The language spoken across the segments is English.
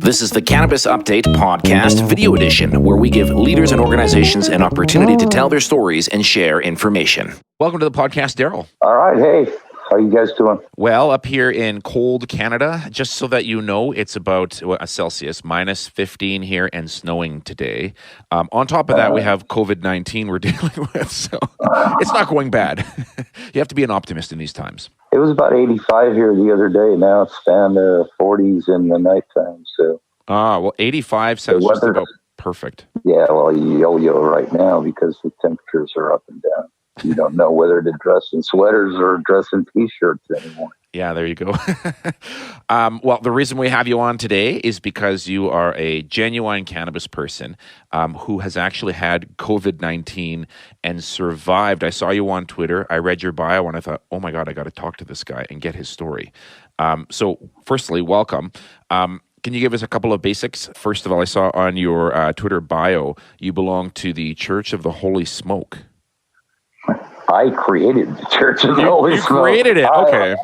This is the Cannabis Update Podcast Video Edition, where we give leaders and organizations an opportunity to tell their stories and share information. Welcome to the podcast, Darryl. All right. Hey, how you guys doing? Well, up here in cold Canada, just so that you know, it's about a Celsius, minus 15 here and snowing today. On top of that, we have COVID-19 we're dealing with, so it's not going bad. You have to be an optimist in these times. It was about 85 here the other day. Now it's down to 40s in the nighttime. So, well, 85 sounds just about perfect. Yeah, well, you yo-yo right now because the temperatures are up and down. You don't know whether to dress in sweaters or dress in T-shirts anymore. Yeah, there you go. Well, the reason we have you on today is because you are a genuine cannabis person who has actually had COVID-19 and survived. I saw you on Twitter. I read your bio and I thought, oh my God, I got to talk to this guy and get his story. So firstly, welcome. Can you give us a couple of basics? First of all, I saw on your Twitter bio, you belong to the Church of the Holy Smoke. I created the Church of the Holy Smoke. You created it, okay.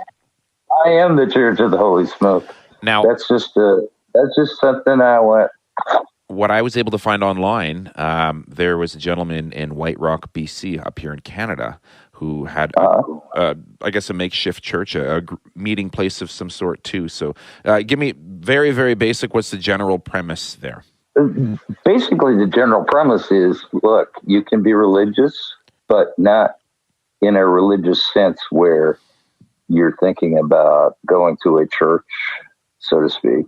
I am the Church of the Holy Smoke. Now, that's just something I want. What I was able to find online, there was a gentleman in White Rock, BC, up here in Canada, who had, I guess, a makeshift church, a meeting place of some sort too. So, give me very, very basic. What's the general premise there? Basically, the general premise is: look, you can be religious, but not in a religious sense where you're thinking about going to a church, so to speak,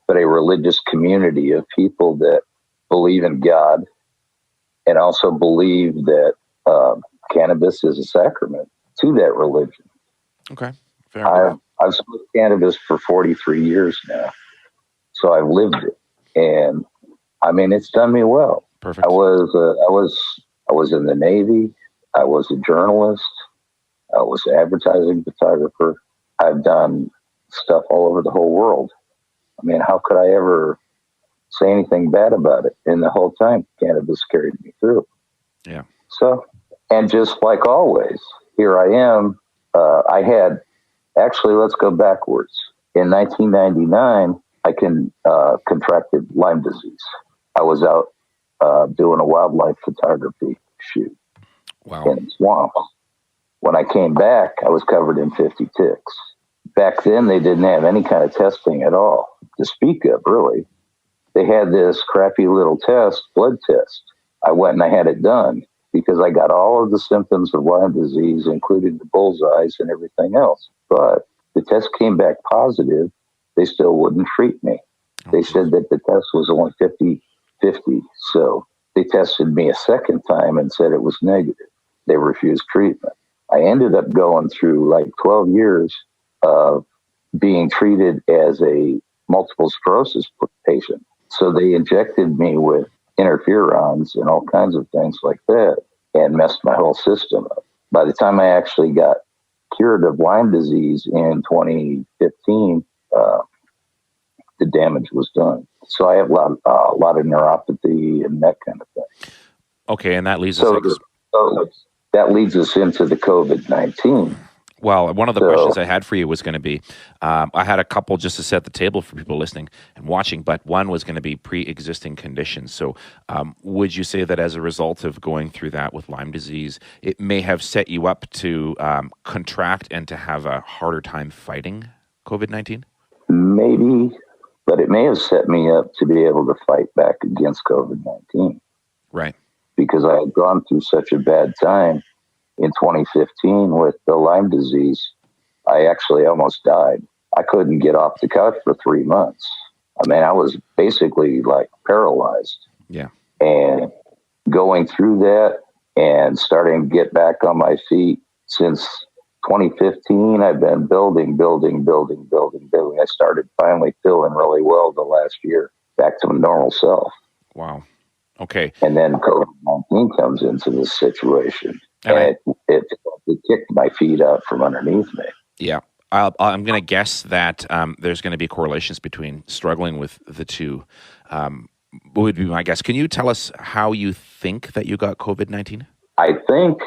but a religious community of people that believe in God and also believe that cannabis is a sacrament to that religion. Okay. Fair enough. I've smoked cannabis for 43 years now, so I've lived it, and I mean it's done me well. Perfect. I was in the Navy. I was a journalist. I was an advertising photographer. I've done stuff all over the whole world. I mean, how could I ever say anything bad about it? And the whole time, cannabis carried me through. Yeah. So, and just like always, here I am. Let's go backwards. In 1999, I contracted Lyme disease. I was out doing a wildlife photography shoot. Wow. In swamps. When I came back, I was covered in 50 ticks. Back then, they didn't have any kind of testing at all to speak of, really. They had this crappy little blood test. I went and I had it done because I got all of the symptoms of Lyme disease, including the bullseyes and everything else. But the test came back positive. They still wouldn't treat me. They said that the test was only 50-50. So they tested me a second time and said it was negative. They refused treatment. I ended up going through like 12 years of being treated as a multiple sclerosis patient. So they injected me with interferons and all kinds of things like that and messed my whole system up. By the time I actually got cured of Lyme disease in 2015, the damage was done. So I have a lot of neuropathy and that kind of thing. Okay, and that leads that leads us into the COVID-19. Well, one of the questions I had for you was going to be, I had a couple just to set the table for people listening and watching, but one was going to be pre-existing conditions. So would you say that as a result of going through that with Lyme disease, it may have set you up to contract and to have a harder time fighting COVID-19? Maybe, but it may have set me up to be able to fight back against COVID-19. Right. Because I had gone through such a bad time in 2015 with the Lyme disease. I actually almost died. I couldn't get off the couch for 3 months. I mean, I was basically like paralyzed. Yeah. And going through that and starting to get back on my feet since 2015, I've been building. I started finally feeling really well the last year, back to my normal self. Wow. Okay. And then COVID-19 comes into this situation, and it kicked my feet out from underneath me. Yeah. I'm going to guess that there's going to be correlations between struggling with the two. Would be my guess. Can you tell us how you think that you got COVID-19? I think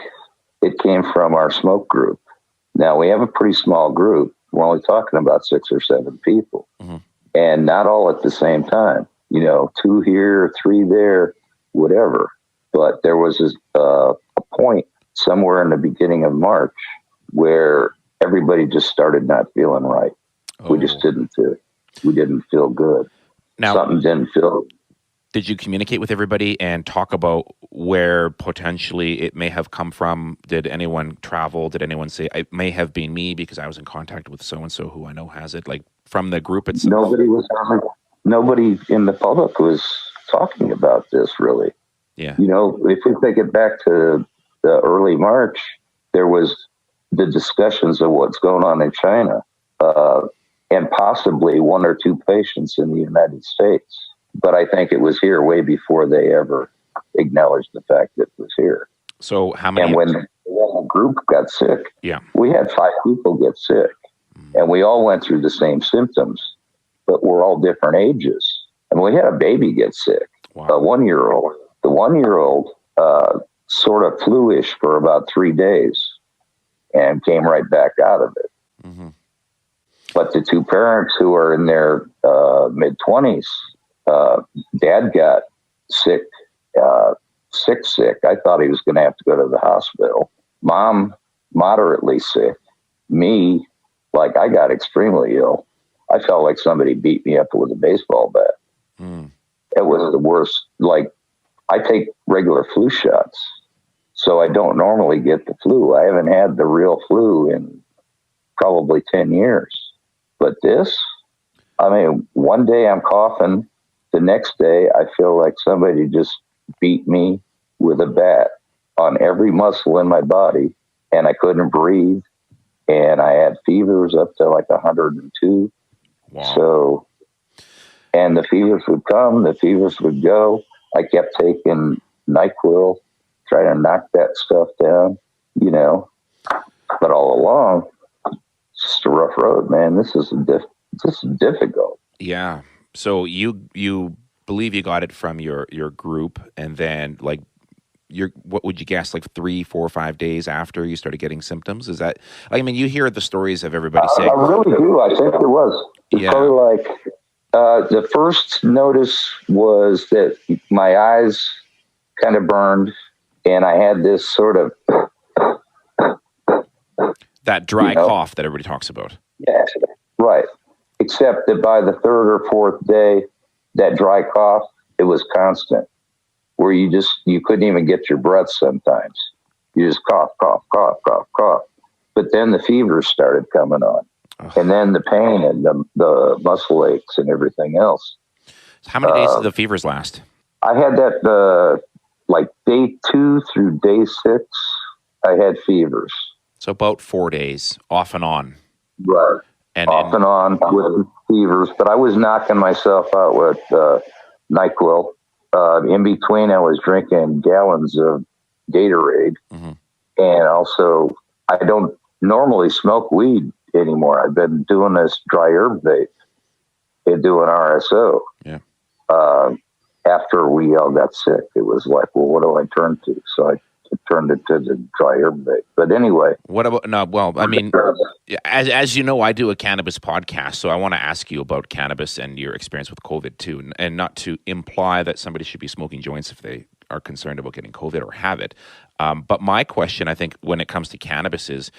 it came from our smoke group. Now, we have a pretty small group. We're only talking about 6 or 7 people. and not all at the same time. 2 here, 3 there, whatever. But there was a point somewhere in the beginning of March where everybody just started not feeling right. We just didn't feel good. Now, something didn't feel. Did you communicate with everybody and talk about where potentially it may have come from? Did anyone travel? Did anyone say, it may have been me because I was in contact with so-and-so who I know has it, like from the group itself? Nobody in the public was talking about this, really. Yeah. If we take it back to the early March, there was the discussions of what's going on in China, and possibly 1 or 2 patients in the United States. But I think it was here way before they ever acknowledged the fact that it was here. So how many? And when the group got sick, yeah, we had 5 people get sick, and we all went through the same symptoms, but we're all different ages. And we had a baby get sick, wow. a 1-year-old. The 1-year-old sort of flu-ish for about 3 days and came right back out of it. Mm-hmm. But the 2 parents who are in their mid-20s, Dad got sick. I thought he was going to have to go to the hospital. Mom, moderately sick. Me, like I got extremely ill. I felt like somebody beat me up with a baseball bat. Mm. It was the worst. Like, I take regular flu shots, so I don't normally get the flu. I haven't had the real flu in probably 10 years. But this, one day I'm coughing. The next day, I feel like somebody just beat me with a bat on every muscle in my body, and I couldn't breathe, and I had fevers up to like 102. Wow. So, and the fevers would come, the fevers would go. I kept taking NyQuil, trying to knock that stuff down, But all along, it's just a rough road, man. This is difficult. Yeah. So you believe you got it from your group, and then like what would you guess, like 3, 4, 5 days after you started getting symptoms? Is that, you hear the stories of everybody saying. I really do. I think it was. It's probably like the first notice was that my eyes kind of burned, and I had this sort of that dry cough that everybody talks about. Yeah, right. Except that by the 3rd or 4th day, that dry cough, it was constant, where you couldn't even get your breath sometimes. You just cough, cough, cough, cough, cough. But then the fevers started coming on, and then the pain and the muscle aches and everything else. So how many days did the fevers last? I had that like day 2 through day 6, I had fevers. So about 4 days, off and on. Right. And on with fevers, but I was knocking myself out with NyQuil. In between, I was drinking gallons of Gatorade, mm-hmm. and also I don't normally smoke weed anymore. I've been doing this dry herb vape and doing RSO. Yeah. After we all got sick, it was like, well, what do I turn to? So I turned it to the dry herb vape. But anyway. What about, no, well, as you know, I do a cannabis podcast, so I want to ask you about cannabis and your experience with COVID too, and not to imply that somebody should be smoking joints if they are concerned about getting COVID or have it. But my question, I think, when it comes to cannabis is,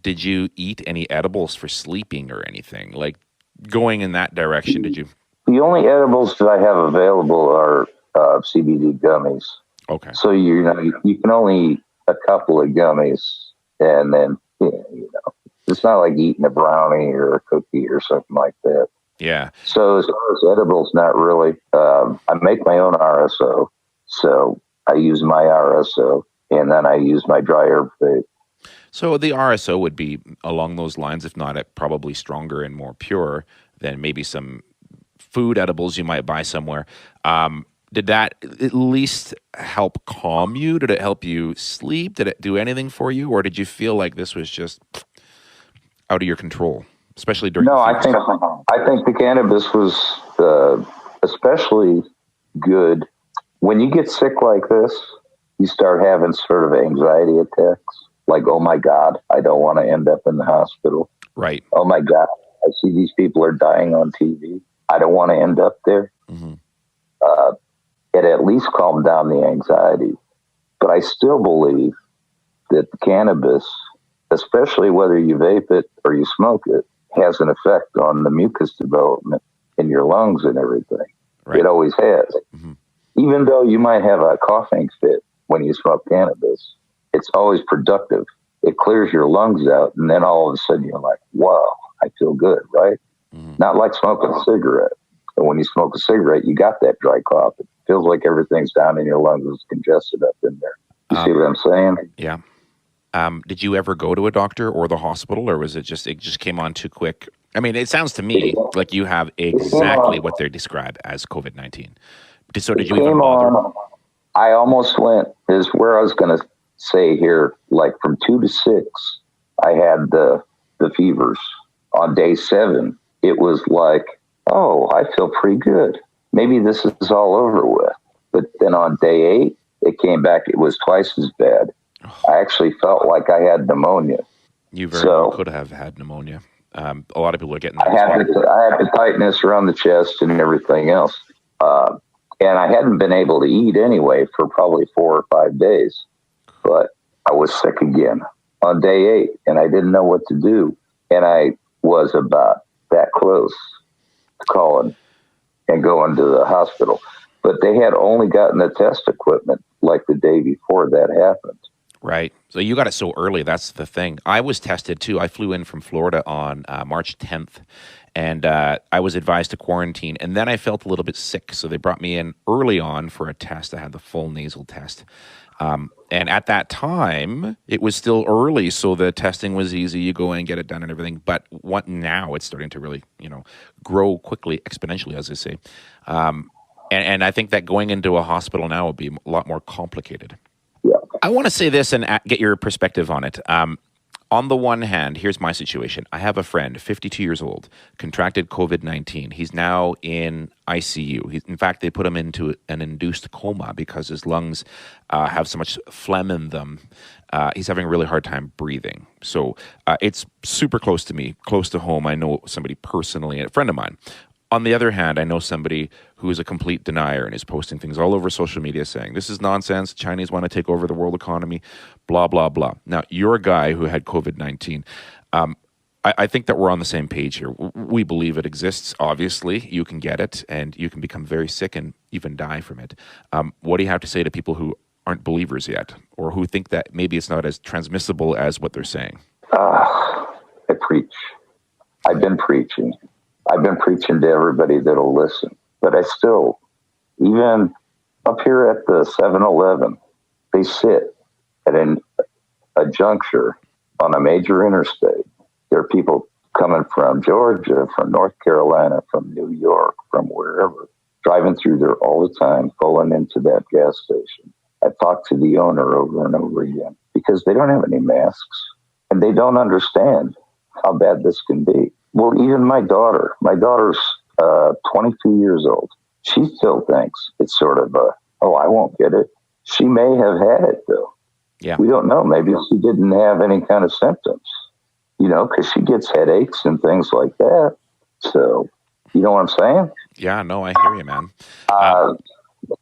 did you eat any edibles for sleeping or anything? Like going in that direction, did you? The only edibles that I have available are CBD gummies. Okay. So, you can only eat a couple of gummies, and then, it's not like eating a brownie or a cookie or something like that. Yeah. So as far as edibles, not really. I make my own RSO, so I use my RSO, and then I use my dry herb vape. So the RSO would be along those lines, if not probably stronger and more pure than maybe some food edibles you might buy somewhere. Did that at least help calm you? Did it help you sleep? Did it do anything for you? Or did you feel like this was just out of your control, especially during No, I think the cannabis was especially good. When you get sick like this, you start having sort of anxiety attacks. Like, oh my God, I don't want to end up in the hospital. Right. Oh my God, I see these people are dying on TV. I don't want to end up there. Mm-hmm. It at least calmed down the anxiety. But I still believe that the cannabis, especially whether you vape it or you smoke it, has an effect on the mucus development in your lungs and everything. Right. It always has. Mm-hmm. Even though you might have a coughing fit when you smoke cannabis, it's always productive. It clears your lungs out, and then all of a sudden you're like, wow, I feel good, right? Mm-hmm. Not like smoking a cigarette. And when you smoke a cigarette, you got that dry cough. It feels like everything's down in your lungs. It's congested up in there. You see what I'm saying? Yeah. Did you ever go to a doctor or the hospital, or was it just came on too quick? I mean, it sounds to me like you have exactly what they describe as COVID-19. So did you even bother? I almost went, is where I was going to say here, like from 2 to 6, I had the fevers. On day 7, it was like, oh, I feel pretty good. Maybe this is all over with. But then on day 8, it came back. It was twice as bad. I actually felt like I had pneumonia. You very well could have had pneumonia. A lot of people are getting that. I had the tightness around the chest and everything else. And I hadn't been able to eat anyway for probably 4 or 5 days. But I was sick again on day 8, and I didn't know what to do. And I was about that close to calling and going to the hospital. But they had only gotten the test equipment like the day before that happened. Right. So you got it so early. That's the thing. I was tested too. I flew in from Florida on March 10th, and I was advised to quarantine. And then I felt a little bit sick, so they brought me in early on for a test. I had the full nasal test. And at that time, it was still early, so the testing was easy. You go in and get it done and everything. But now it's starting to really, grow quickly, exponentially, as I say. And I think that going into a hospital now would be a lot more complicated. Yeah. I want to say this and get your perspective on it. On the one hand, here's my situation. I have a friend, 52 years old, contracted COVID-19. He's now in ICU. In fact, they put him into an induced coma because his lungs have so much phlegm in them. He's having a really hard time breathing. So it's super close to me, close to home. I know somebody personally, a friend of mine. On the other hand, I know somebody who is a complete denier and is posting things all over social media saying, this is nonsense, Chinese want to take over the world economy, blah, blah, blah. Now, you're a guy who had COVID-19. I think that we're on the same page here. We believe it exists, obviously. You can get it, and you can become very sick and even die from it. What do you have to say to people who aren't believers yet, or who think that maybe it's not as transmissible as what they're saying? I preach. I've been preaching. I've been preaching to everybody that'll listen. But I still, even up here at the 7-Eleven, they sit at a juncture on a major interstate. There are people coming from Georgia, from North Carolina, from New York, from wherever, driving through there all the time, pulling into that gas station. I talked to the owner over and over again because they don't have any masks and they don't understand how bad this can be. Well, even my daughter's 22 years old. She still thinks it's sort of I won't get it. She may have had it, though. Yeah. We don't know. Maybe she didn't have any kind of symptoms, because she gets headaches and things like that. So, you know what I'm saying? Yeah, no, I hear you, man.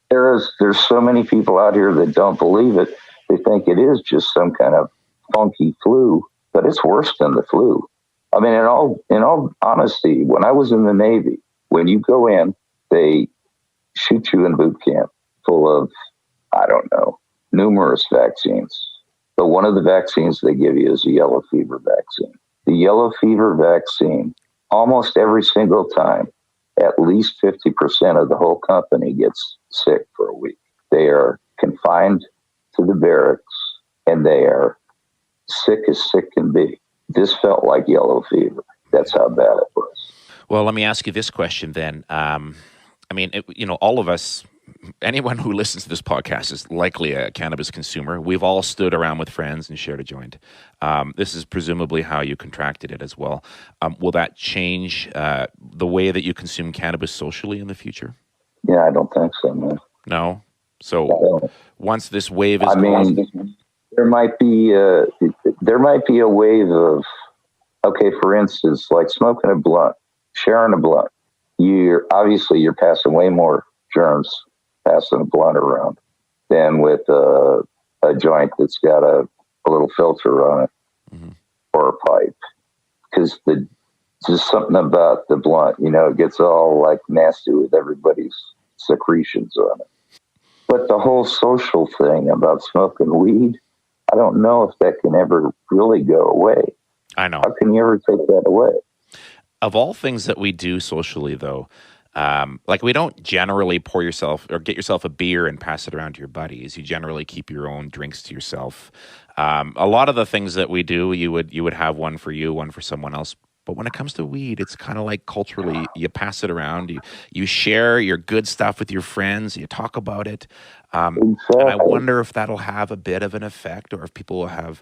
There's so many people out here that don't believe it. They think it is just some kind of funky flu, but it's worse than the flu. I mean, in all honesty, when I was in the Navy, when you go in, they shoot you in boot camp full of, numerous vaccines. But one of the vaccines they give you is a yellow fever vaccine. The yellow fever vaccine, almost every single time, at least 50% of the whole company gets sick for a week. They are confined to the barracks, and they are sick as sick can be. This felt like yellow fever. That's how bad it was. Well, let me ask you this question then. All of us, anyone who listens to this podcast is likely a cannabis consumer. We've all stood around with friends and shared a joint. This is presumably how you contracted it as well. Will that change the way that you consume cannabis socially in the future? Yeah, I don't think so, man. No? So once this wave is gone... There might be a wave of, for instance, like smoking a blunt, sharing a blunt. you're passing way more germs passing a blunt around than with a joint that's got a little filter on it or a pipe. Because just something about the blunt, it gets all like nasty with everybody's secretions on it. But the whole social thing about smoking weed, I don't know if that can ever really go away. I know. How can you ever take that away? Of all things that we do socially, though, like we don't generally pour yourself or get yourself a beer and pass it around to your buddies. You generally keep your own drinks to yourself. A lot of the things that we do, you would have one for you, one for someone else. But when it comes to weed, it's kind of like culturally, you pass it around, you share your good stuff with your friends, you talk about it. Exactly. And I wonder if that'll have a bit of an effect, or if people will have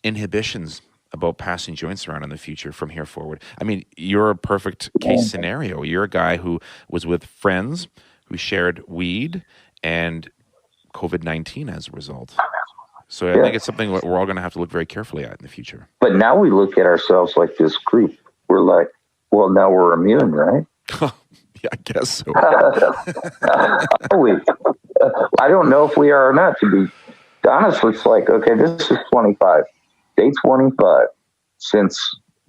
inhibitions about passing joints around in the future from here forward. I mean, you're a perfect case scenario. You're a guy who was with friends who shared weed and COVID-19 as a result. So I think it's something that we're all going to have to look very carefully at in the future. But now we look at ourselves like this creep. We're like, well, now we're immune, right? Yeah, I guess so. Are we? I don't know if we are or not, to be honest. It's like, okay, this is 25. Day 25 since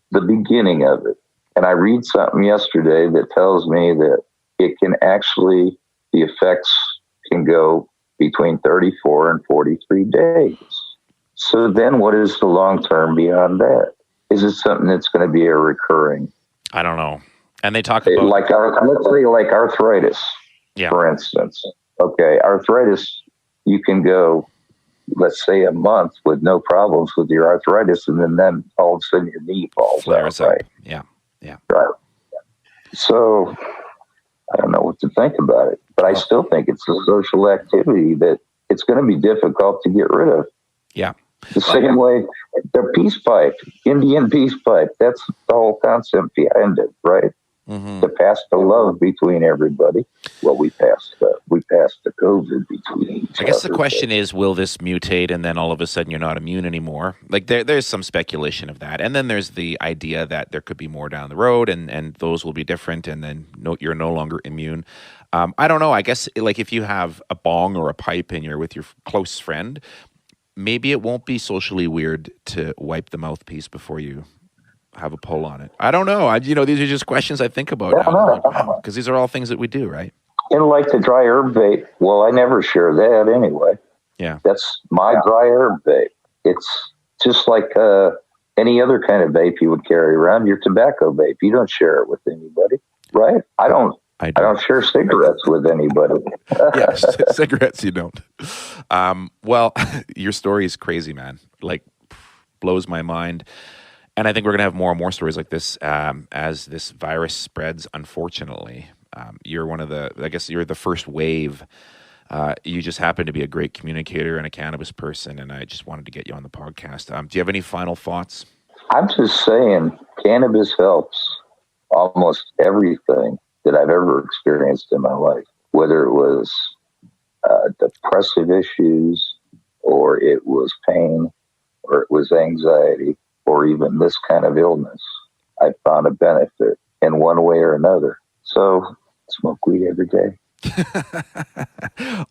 the beginning of it. And I read something yesterday that tells me that it can actually, the effects can go between 34 and 43 days. So then what is the long term beyond that? Is it something that's going to be a recurring? I don't know. And they talk about... let's say like arthritis, for instance. Okay, arthritis, you can go, let's say, a month with no problems with your arthritis, and then all of a sudden your knee falls flares out, right? up. Yeah. Right. So I don't know what to think about it, but I still think it's a social activity that it's going to be difficult to get rid of. Yeah. The same way, the peace pipe, Indian peace pipe, that's the whole concept behind it, right? Mm-hmm. To pass the love between everybody. Well, we passed the COVID between each other. I guess the question is, will this mutate and then all of a sudden you're not immune anymore? Like there's some speculation of that. And then there's the idea that there could be more down the road and those will be different and then you're no longer immune. I don't know. I guess like if you have a bong or a pipe and you're with your close friend, maybe it won't be socially weird to wipe the mouthpiece before you have a pull on it. I don't know. These are just questions I think about now. Because these are all things that we do, right? And like the dry herb vape, well, I never share that anyway. Yeah. That's my dry herb vape. It's just like any other kind of vape you would carry around, your tobacco vape. You don't share it with anybody, right? I don't share cigarettes with anybody. Yeah, cigarettes you don't. Well, your story is crazy, man. Like, blows my mind. And I think we're going to have more and more stories like this as this virus spreads, unfortunately. You're you're the first wave. You just happen to be a great communicator and a cannabis person, and I just wanted to get you on the podcast. Do you have any final thoughts? I'm just saying cannabis helps almost everything that I've ever experienced in my life, whether it was depressive issues or it was pain or it was anxiety or even this kind of illness. I found a benefit in one way or another. So smoke weed every day.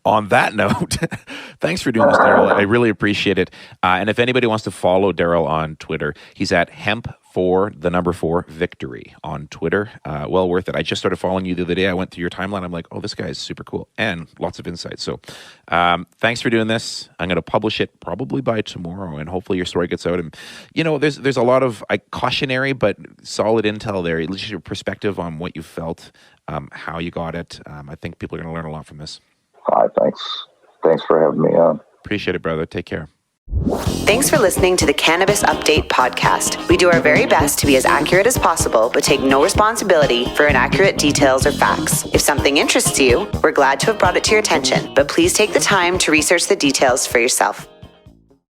On that note, thanks for doing this, Darryl. I really appreciate it. And if anybody wants to follow Darryl on Twitter, he's at hemp4victory on Twitter. Well worth it. I just started following you the other day. I went through your timeline. I'm like, oh, this guy is super cool and lots of insight. So thanks for doing this. I'm going to publish it probably by tomorrow, and hopefully your story gets out. And there's a lot of cautionary but solid intel there. At least your perspective on what you felt, how you got it. I think people are going to learn a lot from this. Thanks for having me on. Appreciate it, brother. Take care. Thanks for listening to the Cannabis Update podcast. We do our very best to be as accurate as possible, but take no responsibility for inaccurate details or facts. If something interests you, we're glad to have brought it to your attention, but please take the time to research the details for yourself.